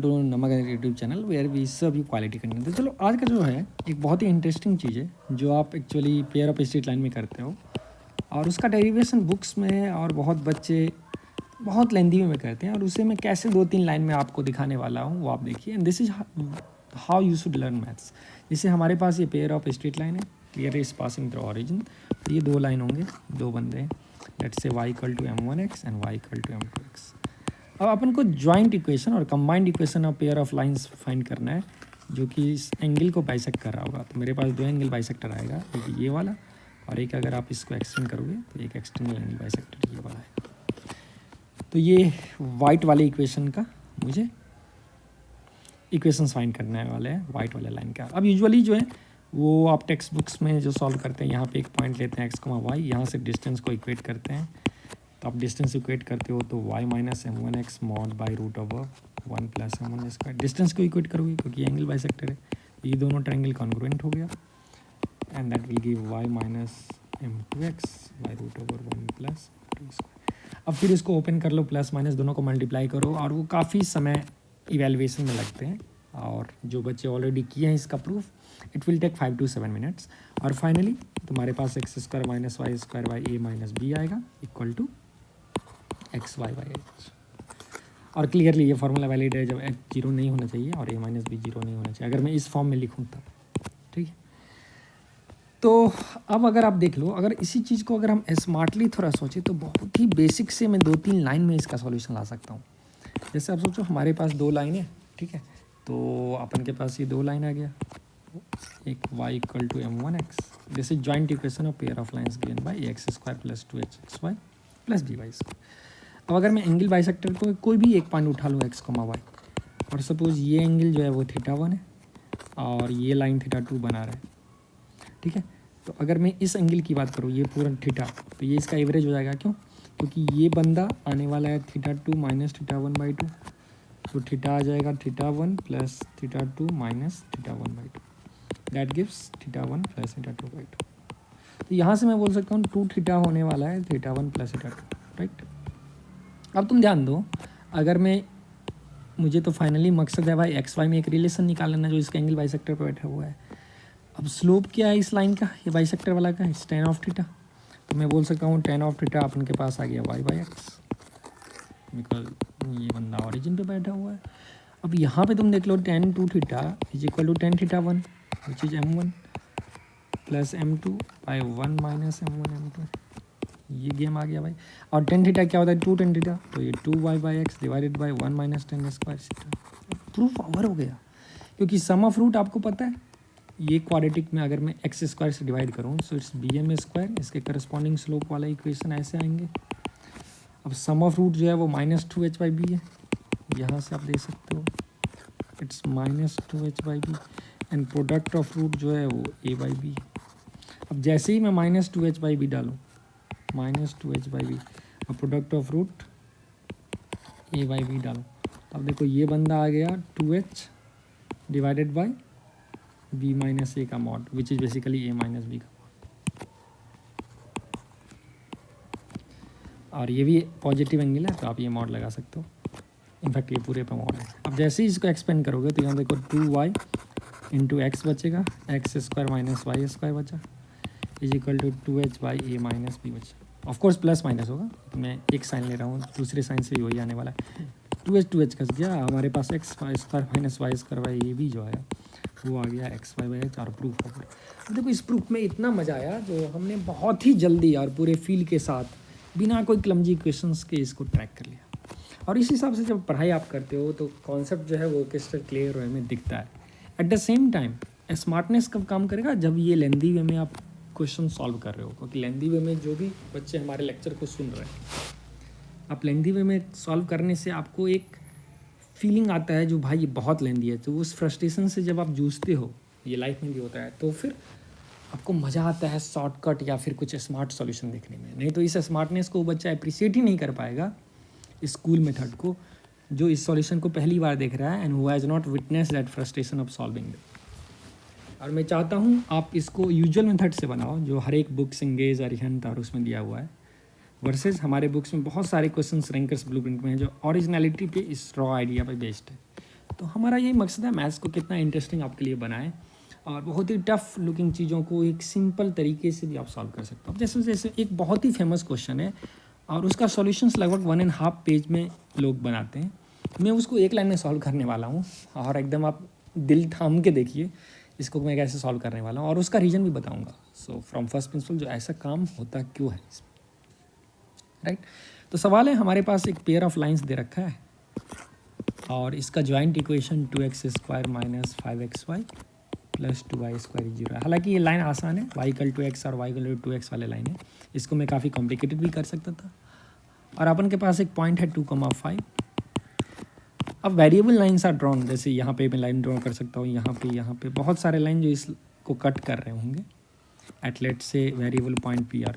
To नमक YouTube channel where we serve you quality content. तो चलो आज का जो है एक बहुत ही इंटरेस्टिंग चीज़ है जो आप actually pair of straight line में करते हो और उसका डेरिवेशन बुक्स में और बहुत बच्चे बहुत लेंदी में करते हैं और उसे मैं कैसे 2-3 लाइन में आपको दिखाने वाला हूँ वो आप देखिए। And this is how you should learn maths. जैसे हमारे पास ये पेयर ऑफ स्ट्रेट लाइन है, clear is passing through origin, तो ये 2 लाइन होंगे, 2 बंदे हैं, let's say y equal to m1x and y equal to m2x। अब अपन को जॉइंट इक्वेशन और combined equation of pair of lines find करना है जो कि इस एंगल को बाइसेक्ट कर रहा होगा। तो मेरे पास 2 एंगल बाइसेक्टर आएगा, एक ये वाला और एक अगर आप इसको एक्सटेंड करोगे तो एक एक्सटर्नल एंगल बाइसेक्टर ये वाला है। तो ये वाइट वाले इक्वेशन का मुझे इक्वेशंस फाइंड करने वाले हैं वाइट वाले लाइन का। अब यूजुअली जो है वो आप टेक्स्ट बुक्स में जो सॉल्व करते हैं, यहाँ पे एक पॉइंट लेते हैं x, y, यहाँ से डिस्टेंस को इक्वेट करते हैं। तो आप डिस्टेंस इक्वेट करते हो तो y minus m1x mod by root over 1 plus m1 square. Distance को इक्वेट करोगे क्योंकि एंगल बाइसेक्टर है, ये दोनों ट्रायंगल कॉन्ग्रुएंट हो गया and that will give y minus m2x by root over 1 plus m2 square. अब फिर इसको ओपन कर लो, प्लस माइनस दोनों को मल्टीप्लाई करो और वो काफ़ी समय इवेल्युएशन में लगते हैं और जो बच्चे ऑलरेडी किए हैं इसका proof it will take 5 to 7 minutes और फाइनली तुम्हारे पास x square minus y square by a minus b आएगा equal to x y by h. और क्लियरली ये फॉर्मूला वैलिड है जब एक्स 0 नहीं होना चाहिए और ए माइनस बी 0 नहीं होना चाहिए, अगर मैं इस फॉर्म में लिखूँ तब। ठीक है, तो अब अगर आप देख लो, अगर इसी चीज़ को अगर हम स्मार्टली थोड़ा सोचें तो बहुत ही बेसिक से मैं 2-3 लाइन में इसका सॉल्यूशन ला सकता हूँ। जैसे आप सोचो हमारे पास 2 लाइन है, ठीक है, तो अपन के पास ये 2 लाइन आ गया, एक y equal to m1x, this is joint equation of pair of lines given by x square plus 2hxy plus dy square. अब अगर मैं एंगल बाइसेक्टर को कोई भी एक पॉइंट उठा लूँ x, y और सपोज ये एंगल जो है वो θ1 है और ये लाइन θ2 बना रहा है, ठीक है, तो अगर मैं इस एंगल की बात करूँ ये पूरा थीटा, तो ये इसका एवरेज हो जाएगा। क्यों? क्योंकि ये बंदा आने वाला है θ2 माइनस θ1/2, तो थीटा आ जाएगा θ1 plus θ2 minus θ1/2, that gives θ1 plus θ2/2। तो यहाँ से मैं बोल सकता हूँ 2θ होने वाला है θ1 प्लस θ2, राइट। अब तुम ध्यान दो, अगर मैं मुझे तो फाइनली मकसद है भाई एक्स वाई में एक रिलेशन निकाल लेना जो इसका एंगल बाइसेक्टर पर बैठा हुआ है। अब स्लोप क्या है इस लाइन का, ये बाइसेक्टर वाला का है tan ऑफ थीटा, तो मैं बोल सकता हूँ tan ऑफ थीटा अपन के पास आ गया y बाई एक्स, बिकॉज ये बंदा ऑरिजिन पे बैठा हुआ है। अब यहाँ पे तुम देख लो tan 2θ is equal to tan θ1 which is m1 plus m2 by 1 minus m1 m2, ये गेम आ गया भाई। और tan θ क्या होता है 2 tan θ, तो ये 2y by x divided by 1 minus tan square. Proof over हो गया, क्योंकि सम ऑफ रूट आपको पता है, ये क्वाड्रेटिक में अगर मैं एक्स स्क्वायर से डिवाइड करूँ सो इट्स bm स्क्वायर, इसके करस्पॉन्डिंग स्लोप वाला इक्वेशन ऐसे आएंगे। अब सम ऑफ रूट जो है वो माइनस 2h/b है, यहाँ से आप देख सकते हो it's minus 2h/b and product of root जो है वो a/b। अब जैसे ही मैं माइनस 2h/b डालूँ, माइनस 2h/b और प्रोडक्ट ऑफ रूट a/b डालूँ, अब देखो ये बंदा आ गया 2h divided by b minus a का mod which is basically a minus b का मॉड, और ये भी पॉजिटिव एंगल है तो आप ये मॉड लगा सकते हो। इनफैक्ट ये पूरे पे मॉड है। अब जैसे ही इसको एक्सपेंड करोगे तो यहाँ देखो 2y इंटू एक्स बचेगा, x square minus y square बचा is equal to 2h by a minus b बचा। ऑफकोर्स प्लस माइनस होगा, तो मैं एक साइन ले रहा हूँ, दूसरे साइन से भी वही आने वाला है। 2h कस गया, हमारे पास x square minus y square by a भी जो आया वो आ गया एक्स वाई बाई एच और प्रूफ हो गया। देखो इस प्रूफ में इतना मज़ा आया जो हमने बहुत ही जल्दी और पूरे फील के साथ बिना कोई क्लमजी क्वेश्चंस के इसको ट्रैक कर लिया। और इस हिसाब से जब पढ़ाई आप करते हो तो कॉन्सेप्ट जो है वो क्रिस्टल क्लियर वे में दिखता है। At the same time smartness कब काम करेगा, जब ये लेंदी वे में आप क्वेश्चन सॉल्व कर रहे हो, क्योंकि लेंदी वे में जो भी बच्चे हमारे लेक्चर को सुन रहे हैं, आप लेंदी वे में सॉल्व करने से आपको एक फीलिंग आता है जो भाई ये बहुत लेंदी है, तो उस फ्रस्ट्रेशन से जब आप जूझते हो, ये लाइफ में भी होता है, तो फिर आपको मज़ा आता है शॉर्टकट या फिर कुछ स्मार्ट सॉल्यूशन देखने में। नहीं तो इस स्मार्टनेस को बच्चा अप्रिशिएट ही नहीं कर पाएगा स्कूल मेथड को, जो इस सॉल्यूशन को पहली बार देख रहा है and who has not witness that frustration of solving. और मैं चाहता हूँ आप इसको यूजुअल मेथड से बनाओ जो हर एक बुक्स एंगेज अरिहंत और उसमें दिया हुआ है, वर्सेस हमारे बुक्स में बहुत सारे क्वेश्चंस रैंकर्स ब्लूप्रिंट में हैं जो ओरिजिनलिटी पे इस रॉ आइडिया पे बेस्ड है। तो हमारा यही मकसद है मैथ्स को कितना इंटरेस्टिंग आपके लिए बनाए और बहुत ही टफ लुकिंग चीज़ों को एक सिंपल तरीके से भी आप सॉल्व कर सकते हो। जैसे जैसे एक बहुत ही फेमस क्वेश्चन है और उसका सॉल्यूशंस लगभग 1.5 पेज में लोग बनाते हैं, मैं उसको एक लाइन में सॉल्व करने वाला हूँ और एकदम आप दिल थाम के देखिए इसको मैं कैसे सॉल्व करने वाला हूँ और उसका रीज़न भी बताऊँगा। सो फ्रॉम फर्स्ट प्रिंसिपल जो ऐसा काम होता क्यों है इसमें, राइट। तो सवाल है हमारे पास एक पेयर ऑफ लाइंस दे रखा है और इसका joint equation 2x² minus 5xy plus 2y² 0 है। हालांकि ये लाइन आसान है, y = x और y = 2x वाले लाइन है, इसको मैं काफ़ी कॉम्प्लिकेटेड भी कर सकता था। और अपन के पास एक पॉइंट है 2,5। अब वेरिएबल लाइन्स आर ड्रॉन, जैसे यहाँ पे मैं लाइन ड्रॉ कर सकता हूँ, यहाँ पे बहुत सारे लाइन जो इसको कट कर रहे होंगे एट लेट से वेरिएबल पॉइंट PR।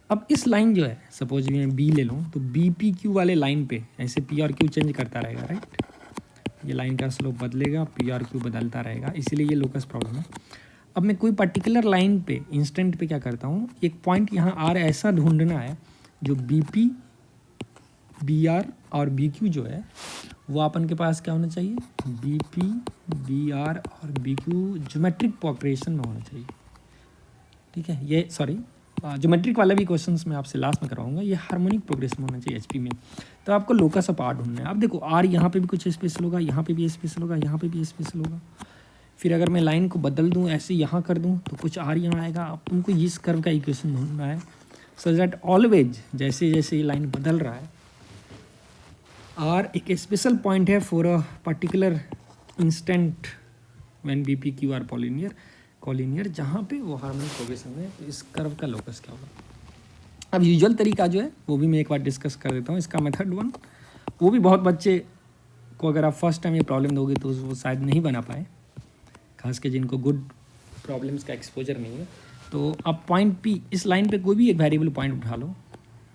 अब इस लाइन जो है सपोज मैं B ले लूँ तो BPQ वाले लाइन पे ऐसे PR Q चेंज करता रहेगा, राइट। ये लाइन का स्लोप बदलेगा, PR Q बदलता रहेगा, इसीलिए ये लोकस प्रॉब्लम है। अब मैं कोई पर्टिकुलर लाइन पे इंस्टेंट पे क्या करता हूँ, एक पॉइंट यहाँ R ऐसा ढूंढना है जो BP, BR और BQ जो है वो अपन के पास क्या होना चाहिए, BP, BR और BQ ज्योमेट्रिक प्रोग्रेशन में होना चाहिए, ठीक है। ये ज्योमेट्रिक वाला भी क्वेश्चंस मैं आपसे लास्ट में करवाऊंगा, ये हार्मोनिक प्रोग्रेशन में होना चाहिए HP में। तो आपको लोकस ऑफ R ढूंढना है। अब देखो R यहाँ पे भी कुछ स्पेशल होगा, यहाँ पे भी स्पेशल होगा, यहाँ पे भी स्पेशल होगा। फिर अगर मैं लाइन को बदल दूँ, ऐसे यहाँ कर दूँ तो कुछ R यहाँ आएगा। अब तुमको इस कर्व का इक्वेशन ढूंढना है सो दैट ऑलवेज जैसे जैसे ये लाइन बदल रहा है R एक स्पेशल पॉइंट है for a particular instant when BPQ are collinear, जहाँ पे वो हार्मोनिक प्रोग्रेशन है। तो इस कर्व का लोकस क्या होगा। अब यूजुअल तरीका जो है वो भी मैं एक बार डिस्कस कर देता हूँ, इसका मेथड 1, वो भी बहुत बच्चे को अगर आप फर्स्ट टाइम ये प्रॉब्लम दोगे तो वो शायद नहीं बना पाए, खास के जिनको गुड प्रॉब्लम्स का एक्सपोजर नहीं है। तो आप पॉइंट P इस लाइन पे कोई भी एक वेरिएबल पॉइंट उठा लो।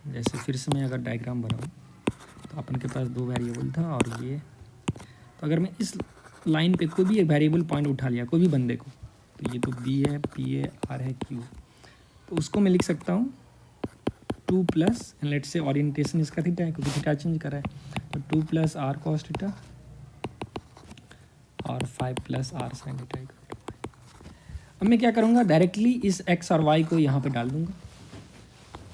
जैसे फिर से मैं अगर डायग्राम बनाऊँ तो अपन के पास 2 वेरिएबल था और ये, तो अगर मैं इस लाइन पे कोई भी एक वेरिएबल पॉइंट उठा लिया कोई भी बंदे को, तो ये तो B है, PA, R है, Q, तो उसको मैं लिख सकता हूँ 2 प्लस लेट से ओरिएंटेशन इसका थीटा है क्योंकि थीटा चेंज कर रहा है, तो 2 प्लस R cos थीटा और 5 प्लस R sin थीटा। अब मैं क्या करूँगा, डायरेक्टली इस x और y को यहाँ पे डाल दूँगा,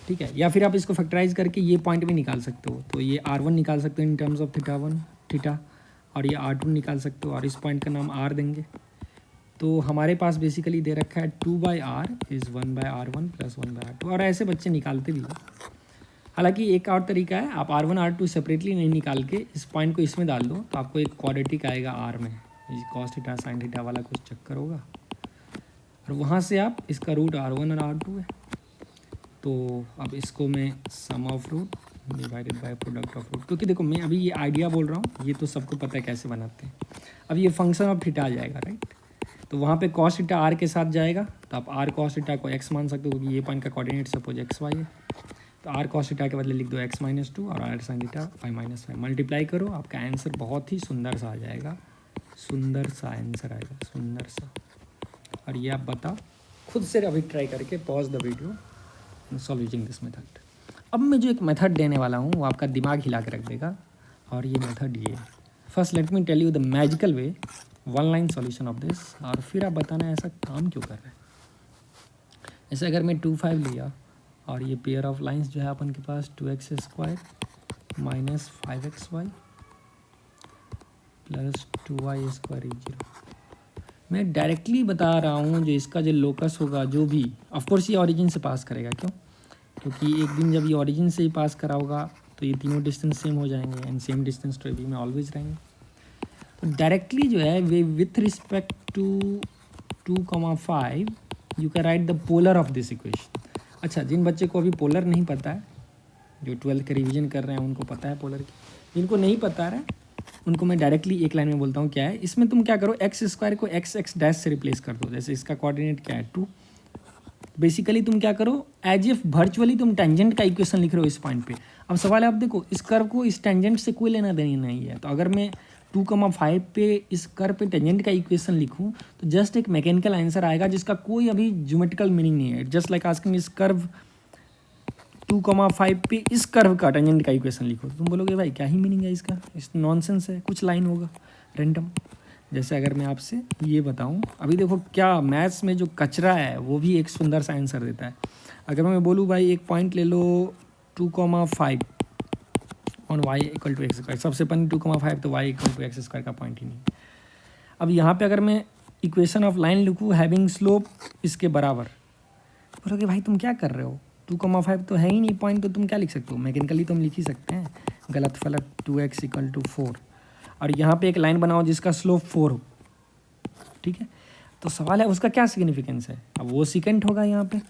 ठीक है। या फिर आप इसको फैक्टराइज करके ये पॉइंट भी निकाल सकते हो, तो ये R1 निकाल सकते हो इन टर्म्स ऑफ थीटा और ये R2 निकाल सकते हो और इस पॉइंट का नाम R देंगे। तो हमारे पास बेसिकली दे रखा है 2/R is 1/R1 plus 1/R2, और ऐसे बच्चे निकालते भी हैं। हालांकि एक और तरीका है, आप R1 R2 सेपरेटली नहीं निकाल के इस पॉइंट को इसमें डाल दो तो आपको एक क्वाड्रेटिक आएगा R में, cos थीटा sin थीटा वाला कुछ चक्कर होगा, और वहाँ से आप इसका रूट R1 और R2 है। तो अब इसको मैं sum of root divided by product of root, क्योंकि देखो मैं अभी ये आइडिया बोल रहा हूँ, ये तो सबको पता है कैसे बनाते हैं। अब ये फंक्शन ऑफ थीटा आ जाएगा, राइट। तो वहाँ पे cos थीटा R के साथ जाएगा, तो आप R cos थीटा को x मान सकते हो क्योंकि ये पॉइंट का कोऑर्डिनेट सपोज XY है। तो R cos थीटा के बदले लिख दो x-2 और R sin थीटा 5-5, मल्टीप्लाई करो, आपका आंसर बहुत ही सुंदर सा आ जाएगा, सुंदर सा आंसर आएगा, सुंदर सा। और ये आप बताओ खुद से अभी ट्राई करके, pause the video, solve using this method. अब मैं जो एक मेथड देने वाला हूँ वो आपका दिमाग हिला के रख देगा, और ये मेथड ये है। First let me tell you the magical way, 1 line solution of this, और फिर आप बताना ऐसा काम क्यों कर रहे हैं। ऐसे अगर मैं 2-5 लिया और ये पेयर ऑफ लाइंस जो है अपन के पास 2x² minus 5xy plus 2y² 0, मैं डायरेक्टली बता रहा हूँ जो इसका जो लोकस होगा जो भी, ऑफकोर्स ये ऑरिजिन से पास करेगा, क्यों, क्योंकि एक दिन जब ये ऑरिजिन से ही पास करा होगा तो ये तीनों डिस्टेंस सेम हो जाएंगे एंड सेम डिस्टेंस तो ए में ऑलवेज रहेंगे। तो डायरेक्टली जो है वे with respect to 2,5 you can write the polar of this equation. अच्छा, जिन बच्चे को अभी पोलर नहीं पता है, जो 12th के रिवीजन कर रहे हैं उनको पता है पोलर की, जिनको नहीं पता है उनको मैं डायरेक्टली एक लाइन में बोलता हूँ क्या है इसमें। तुम क्या करो, x² को x डैश से रिप्लेस कर दो। जैसे इसका कोऑर्डिनेट क्या है 2, बेसिकली तुम क्या करो, एज इफ वर्चुअली तुम टेंजेंट का इक्वेशन लिख रहे हो इस पॉइंट पे। अब सवाल है, आप देखो इस कर्व को इस टेंजेंट से कोई लेना देना नहीं है, तो अगर मैं 2,5 पे इस कर्व पे टेंजेंट का इक्वेशन लिखूं तो जस्ट एक मैकेनिकल आंसर आएगा जिसका कोई अभी ज्योमेट्रिकल मीनिंग नहीं है। जस्ट लाइक आस्किंग इस कर्व 2,5 पे इस कर्व का टेंजेंट का इक्वेशन लिखो। तुम बोलोगे भाई क्या ही मीनिंग है इसका, इस नॉनसेंस है, कुछ लाइन होगा रैंडम। जैसे अगर मैं आपसे ये बताऊं, अभी देखो क्या मैथ्स में जो कचरा है वो भी एक सुंदर सा आंसर देता है। अगर मैं बोलूँ भाई एक पॉइंट ले लो 2,5 on y equal to x square, सबसे पहले 2,5 तो y equal to x square का पॉइंट ही नहीं। अब यहाँ पे अगर मैं इक्वेशन ऑफ लाइन लिखूँ हैविंग स्लोप इसके बराबर, बोलोगे भाई तुम क्या कर रहे हो, 2,5 तो है ही नहीं पॉइंट, तो तुम क्या लिख सकते हो, मैकेनिकली तुम लिख ही सकते हैं गलत फलत 2x इक्वल टू 4, और यहाँ पे एक लाइन बनाओ जिसका स्लोप 4 हो, ठीक है। तो सवाल है उसका क्या सिग्निफिकेंस है, अब वो सिकेंट होगा यहाँ पे,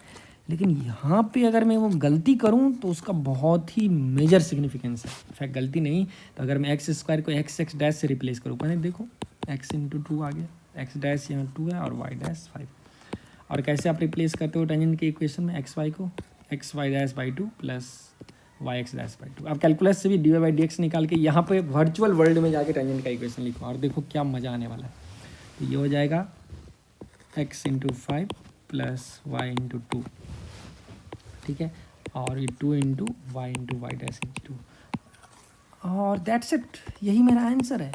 लेकिन यहाँ पे अगर मैं वो गलती करूँ तो उसका बहुत ही मेजर सिग्निफिकेंस है। इनफैक्ट गलती नहीं तो अगर मैं एक्स स्क्वायर को एक्स डैश से रिप्लेस करूँ, पहले देखो x इंटू 2 आ गया, एक्स डैश यहाँ 2 है और y डैश 5। और कैसे आप रिप्लेस करते हो टेंजेंट के इक्वेशन में एक्स वाई को, x y dash by 2 plus y x dash by 2। आप कैलकुलस से भी d y by d x निकाल के यहाँ पे वर्चुअल वर्ल्ड में जाके टेंजेंट का इक्वेशन लिखो और देखो क्या मज़ा आने वाला है। तो ये हो जाएगा x into 5 plus y into 2, ठीक है, और ये 2 इंटू वाई डैश इंटू 2, और दैट्स इट, यही मेरा आंसर है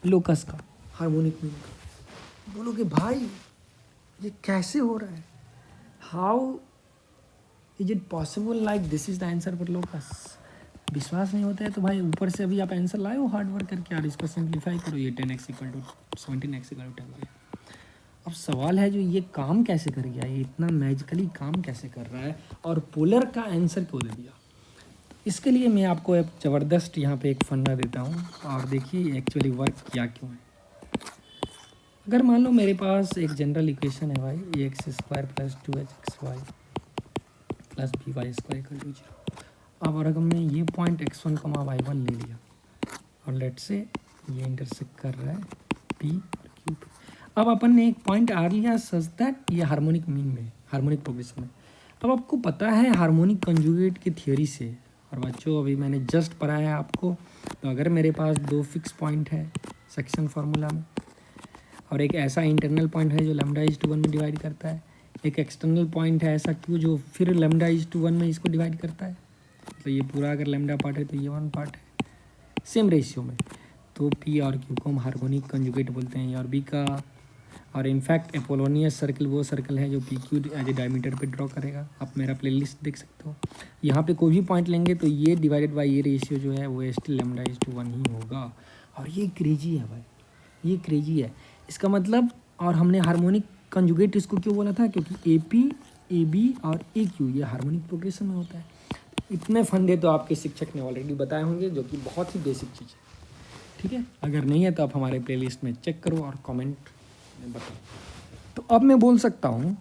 लोकस का, हार्मोनिक मीन का। बोलोगे भाई ये कैसे हो रहा है, how is it possible, like this is the answer for locus. विश्वास नहीं होता है तो भाई ऊपर से अभी आप आंसर लाए हो हार्ड वर्क करके और इसको सिंप्लीफाई करो, ये 10x equal to 17x equal to 10 गया। अब सवाल है जो ये काम कैसे कर गया, ये इतना मैजिकली काम कैसे कर रहा है और पोलर का आंसर क्यों दे दिया। इसके लिए मैं आपको एक ज़बरदस्त यहाँ पे एक फंडा देता हूँ और देखिए एक्चुअली वर्क किया क्यों है। अगर मान लो मेरे पास एक जनरल इक्वेशन है भाई, a x square plus 2hxy plus b y square equal to 0। अब अगर मैं ये पॉइंट x1 y1 ले लिया और लेट से ये इंटरसेक्ट कर रहा है p और q पे, अब अपन ने एक पॉइंट आर लिया सच दैट ये हार्मोनिक मीन में, हार्मोनिक प्रोग्रेशन में। अब आपको पता है हार्मोनिक कंजुगेट की थियोरी से, और बच्चों अभी मैंने जस्ट पढ़ाया है आपको, तो अगर मेरे पास दो फिक्स पॉइंट है सेक्शन फार्मूला में और एक ऐसा इंटरनल पॉइंट है जो लैम्डा इज टू 1 में डिवाइड करता है, एक एक्सटर्नल पॉइंट है ऐसा क्यों जो फिर लैम्डा इज टू 1 में इसको डिवाइड करता है, तो ये पूरा अगर लैम्डा पार्ट है तो ये 1 पार्ट है सेम रेशियो में, तो पी और क्यू को हम हार्मोनिक कंजुगेट बोलते हैं, और बी का, और इनफैक्ट एपोलोनियस सर्कल वो सर्कल है जो P Q as a diameter पे ड्रॉ करेगा। आप मेरा प्लेलिस्ट देख सकते हो, यहाँ पे कोई भी पॉइंट लेंगे तो ये डिवाइडेड बाय ये रेशियो जो है वो स्टिल लैम्डा इज टू 1 ही होगा। और ये क्रेजी है भाई, ये क्रेजी है इसका मतलब। और हमने हार्मोनिक कंजुगेट इसको क्यों बोला था, क्योंकि ए पी ए बी और ए क्यू ये हार्मोनिक प्रोग्रेशन में होता है। इतने फंडे तो आपके शिक्षक ने ऑलरेडी बताए होंगे जो कि बहुत ही बेसिक चीज़ है, ठीक है। अगर नहीं है तो आप हमारे प्लेलिस्ट में चेक करो और कमेंट में बताओ। तो अब मैं बोल सकता हूँ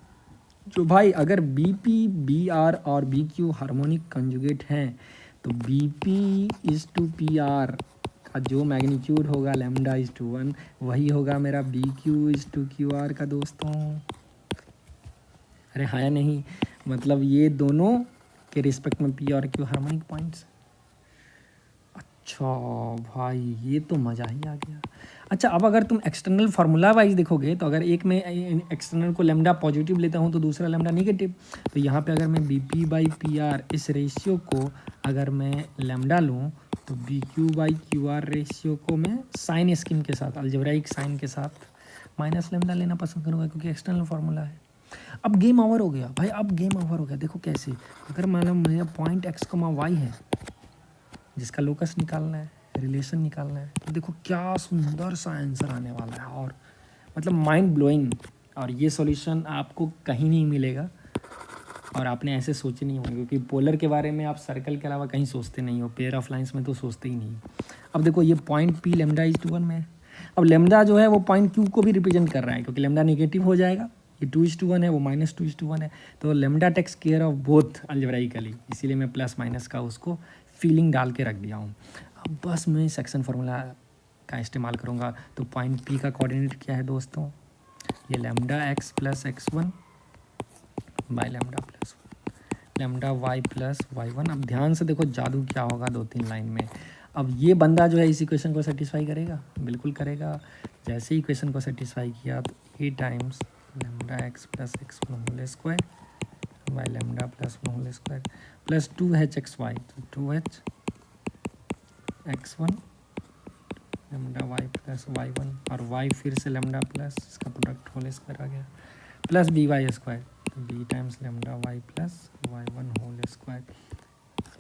जो भाई अगर बी पी बी आर और बी क्यू हार्मोनिक कंजुगेट हैं तो B P is to P R का जो मैग्नीट्यूड होगा लैम्डा इज टू 1 वही होगा मेरा B Q is to Q R का दोस्तों। अरे हाँ या नहीं, मतलब ये दोनों के रिस्पेक्ट में पी और क्यू हार्मोनिक पॉइंट्स। अच्छा भाई ये तो मज़ा ही आ गया। अच्छा अब अगर तुम एक्सटर्नल फार्मूला वाइज देखोगे तो अगर एक में एक्सटर्नल को लैम्डा पॉजिटिव लेता हूँ तो दूसरा लैम्डा नेगेटिव, तो यहाँ पे अगर मैं B P by P R इस रेशियो को अगर मैं लैम्डा लूँ तो B Q by Q R ratio को मैं साइन स्कीम के साथ, अलजेब्राइक साइन के साथ माइनस लैम्डा लेना पसंद करूँगा क्योंकि एक्सटर्नल फार्मूला है। अब गेम ओवर हो गया भाई, अब गेम ओवर हो गया। देखो कैसे, अगर मान लो मेरा पॉइंट एक्स कमा वाई है जिसका लोकस निकालना है, रिलेशन निकालना है, तो देखो क्या सुंदर सा आंसर आने वाला है और मतलब माइंड ब्लोइंग। और ये सॉल्यूशन आपको कहीं नहीं मिलेगा और आपने ऐसे सोचे नहीं होंगे क्योंकि पोलर के बारे में आप सर्कल के अलावा कहीं सोचते नहीं हो, पेयर ऑफ लाइंस में तो सोचते ही नहीं। अब देखो ये point P lambda is to 1 में है। अब लैम्डा जो है वो पॉइंट क्यू को भी रिप्रेजेंट कर रहा है क्योंकि लैम्डा नेगेटिव हो जाएगा, ये 2:1 है वो -2:1 है, तो lambda takes care of both algebraically, इसीलिए मैं प्लस माइनस का उसको फीलिंग डाल के रख दिया हूँ। अब बस मैं सेक्शन फार्मूला का इस्तेमाल करूँगा। तो पॉइंट पी का कोऑर्डिनेट क्या है दोस्तों, ये lambda x plus x1 by lambda plus lambda y plus y1। अब ध्यान से देखो जादू क्या होगा 2-3 लाइन में। अब ये बंदा जो है इस इक्वेशन को सेटिस्फाई करेगा, बिल्कुल करेगा। जैसे ही इक्वेशन को सेटिस्फाई किया तो a times lambda x plus x1 whole square by lambda plus 1 whole square plus 2h(xy), तो 2h(x1) lambda y plus y1, और y फिर से लेमडा प्लस इसका प्रोडक्ट होल स्क्वायर आ गया, प्लस by², तो b times lambda y plus y1 whole square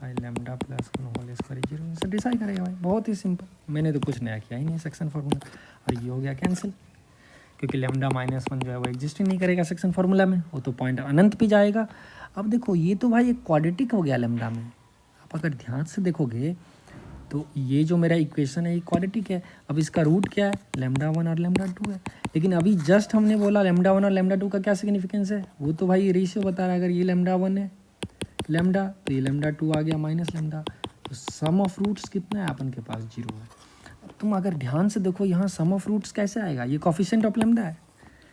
by lambda plus 1 whole square 0 से decide करेगा भाई। बहुत ही सिंपल, मैंने तो कुछ नया किया ही नहीं सेक्शन फार्मूला, और ये हो गया कैंसिल, क्योंकि लेमडा -1 जो है वो एग्जिस्ट ही नहीं करेगा सेक्शन फार्मूला में, वो तो पॉइंट अनंत पे जाएगा। अब देखो ये तो भाई एक क्वाड्रेटिक हो गया लेमडा में, आप अगर ध्यान से देखोगे तो ये जो मेरा इक्वेशन है ये क्वाड्रेटिक है। अब इसका रूट क्या है, λ1 और λ2 है, लेकिन अभी जस्ट हमने बोला λ1 और λ2 का क्या सिग्निफिकेंस है, वो तो भाई रेशियो बता रहा है। अगर ये λ1 है लैम्डा, तो ये λ2 आ गया माइनस लैम्डा, तो सम ऑफ रूट्स कितना है अपन के पास, 0 है। अब तुम अगर ध्यान से देखो यहाँ सम ऑफ रूट्स कैसे आएगा, ये कोफिशिएंट ऑफ लैम्डा है,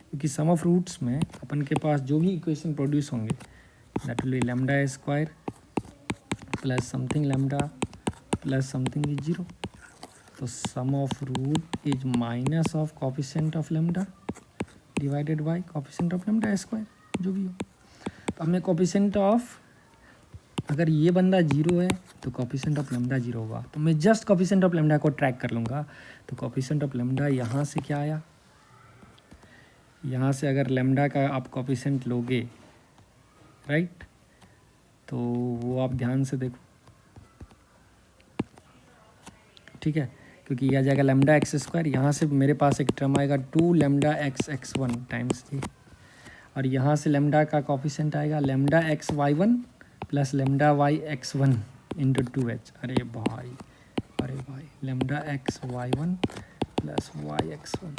क्योंकि सम ऑफ रूट्स में अपन के पास जो भी इक्वेशन प्रोड्यूस होंगे that will be λ² plus something lambda plus something is 0, तो sum of root is minus of coefficient of lambda divided by coefficient of λ², जो भी हो। तो अब मैं कोफिशिएंट ऑफ, अगर ये बंदा 0 है तो कोफिशिएंट ऑफ लैम्डा 0 होगा, तो मैं जस्ट कोफिशिएंट ऑफ लैम्डा को ट्रैक कर लूँगा, तो कोफिशिएंट ऑफ लैम्डा यहाँ से क्या आया, यहाँ से अगर लैम्डा का आप कोफिशिएंट लोगे राइट, तो वो आप ध्यान से देखो, ठीक है, क्योंकि यह आ जाएगा λ(x²), यहाँ से मेरे पास एक टर्म आएगा 2 λx(x1) टाइम्स ये, और यहाँ से लैम्डा का कोफिशिएंट आएगा λxy1 plus λy(x1) into 2h। अरे भाई λxy1 प्लस y(x1),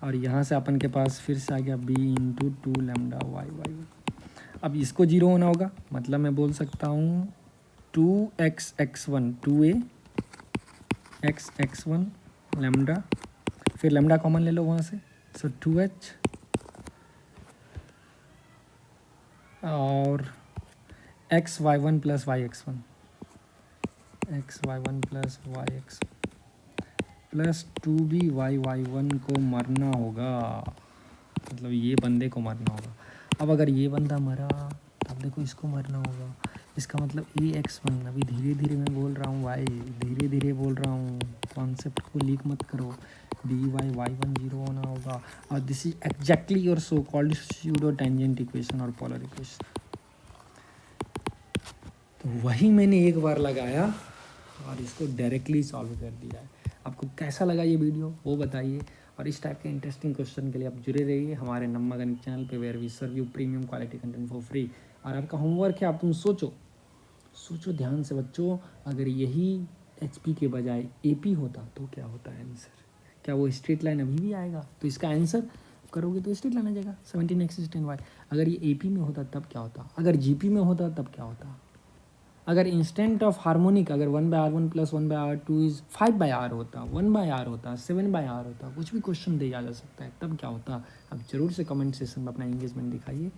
और यहाँ से अपन के पास फिर से आ गया b इंटू 2 λy(y1). अब इसको 0 होना होगा, मतलब मैं बोल सकता हूँ 2x(x1), 2a x(x1) लैम्डा, फिर लैम्डा कॉमन ले लो वहाँ से, सो 2h और xy1 plus y(x1), xy1 plus y(x1) plus 2by(y1) को मरना होगा, मतलब ये बंदे को मरना होगा। अब अगर ये बंदा मरा तब देखो इसको मरना होगा, इसका मतलब ax1, अभी धीरे धीरे मैं बोल रहा हूँ भाई, धीरे धीरे बोल रहा हूँ, कॉन्सेप्ट को लीक मत करो, dy(y1) 0 होना होगा, और this is exactly your so called pseudo tangent equation और पोलर इक्वेशन। तो वही मैंने एक बार लगाया और इसको डायरेक्टली सॉल्व कर दिया है। आपको कैसा लगा ये वीडियो वो बताइए, और इस टाइप के इंटरेस्टिंग क्वेश्चन के लिए आप जुड़े रहिए हमारे नम्मा गणित चैनल पे, where we serve you premium quality content for free. और आपका होमवर्क है, आप तुम सोचो ध्यान से बच्चों, अगर यही HP के बजाय AP होता तो क्या होता है आंसर, क्या वो स्ट्रेट लाइन अभी भी आएगा, तो इसका आंसर करोगे तो स्ट्रेट लाइन आ जाएगा 17x is 10y। अगर ये AP में होता तब क्या होता, अगर GP में होता तब क्या होता, अगर इंस्टेंट ऑफ हार्मोनिक अगर 1/r1 plus 1/r2 is 5/r होता, 1/r होता, 7/r होता, कुछ भी क्वेश्चन दिया जा सकता है, तब क्या होता। आप ज़रूर से कमेंट सेक्शन में अपना एंगेजमेंट दिखाइए,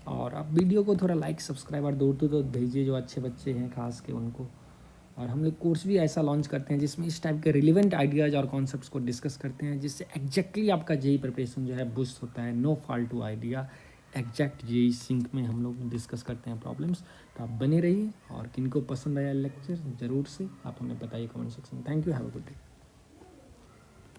और आप वीडियो को थोड़ा लाइक सब्सक्राइब और दूर तो भेजिए जो अच्छे बच्चे हैं खास के उनको। और हम लोग कोर्स भी ऐसा लॉन्च करते हैं जिसमें इस टाइप के रिलेवेंट आइडियाज़ और कॉन्सेप्ट्स को डिस्कस करते हैं, जिससे एग्जैक्टली आपका जेई प्रिपरेशन जो है बूस्ट होता है, no fault to idea, exact JEE sync में हम लोग डिस्कस करते हैं प्रॉब्लम्स। तो आप बने रहिए, और किनको पसंद आया लेक्चर ज़रूर से आप हमें बताइए कमेंट सेक्शन में। Thank you, have a good day.